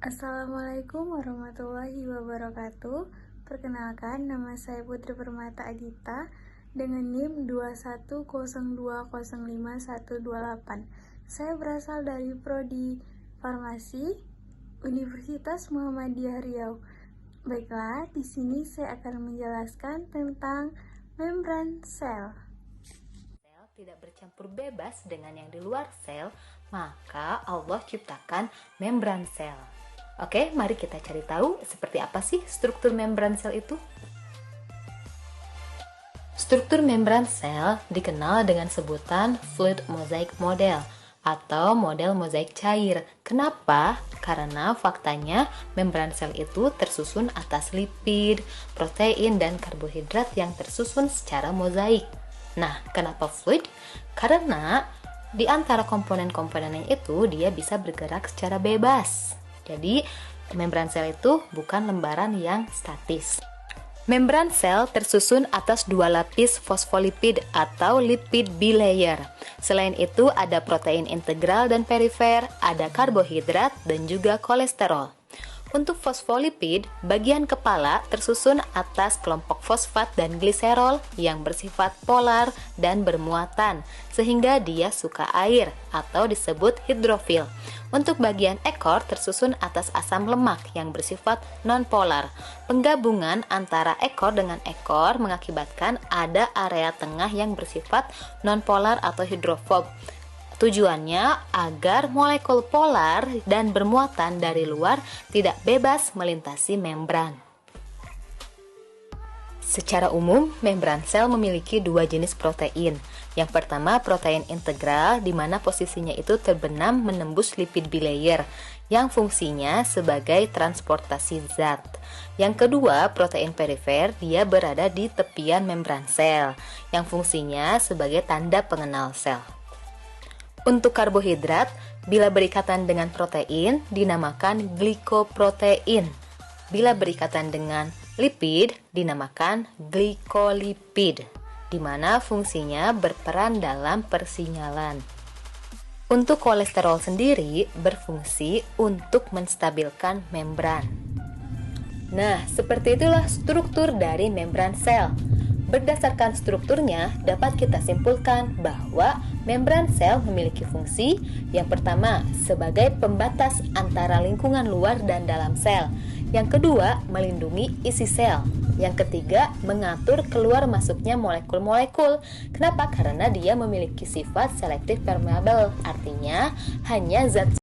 Assalamualaikum warahmatullahi wabarakatuh. Perkenalkan, nama saya Putri Permata Adita dengan NIM 2102055128. Saya berasal dari Prodi Farmasi Universitas Muhammadiyah Riau. Baiklah, di sini saya akan menjelaskan tentang membran sel. Sel tidak bercampur bebas dengan yang di luar sel, maka Allah ciptakan membran sel. Oke, mari kita cari tahu seperti apa sih struktur membran sel itu. Struktur membran sel dikenal dengan sebutan fluid mosaic model atau model mozaik cair. Kenapa? Karena faktanya membran sel itu tersusun atas lipid, protein, dan karbohidrat yang tersusun secara mozaik. Nah, kenapa fluid? Karena di antara komponen-komponen itu dia bisa bergerak secara bebas. Jadi, membran sel itu bukan lembaran yang statis. Membran sel tersusun atas dua lapis fosfolipid atau lipid bilayer. Selain itu ada protein integral dan perifer, ada karbohidrat dan juga kolesterol. Untuk fosfolipid, bagian kepala tersusun atas kelompok fosfat dan gliserol yang bersifat polar dan bermuatan, sehingga dia suka air atau disebut hidrofil. Untuk bagian ekor tersusun atas asam lemak yang bersifat nonpolar. Penggabungan antara ekor dengan ekor mengakibatkan ada area tengah yang bersifat nonpolar atau hidrofob. Tujuannya agar molekul polar dan bermuatan dari luar tidak bebas melintasi membran. Secara umum, membran sel memiliki dua jenis protein. Yang pertama, protein integral, di mana posisinya itu terbenam menembus lipid bilayer, yang fungsinya sebagai transportasi zat. Yang kedua, protein perifer, dia berada di tepian membran sel, yang fungsinya sebagai tanda pengenal sel. Untuk karbohidrat, bila berikatan dengan protein, dinamakan glikoprotein. Bila berikatan dengan lipid, dinamakan glikolipid, di mana fungsinya berperan dalam persinyalan. Untuk kolesterol sendiri, berfungsi untuk menstabilkan membran. Nah, seperti itulah struktur dari membran sel. Berdasarkan strukturnya, dapat kita simpulkan bahwa membran sel memiliki fungsi yang pertama sebagai pembatas antara lingkungan luar dan dalam sel. Yang kedua, melindungi isi sel. Yang ketiga, mengatur keluar masuknya molekul-molekul. Kenapa? Karena dia memiliki sifat selektif permeabel, artinya hanya zat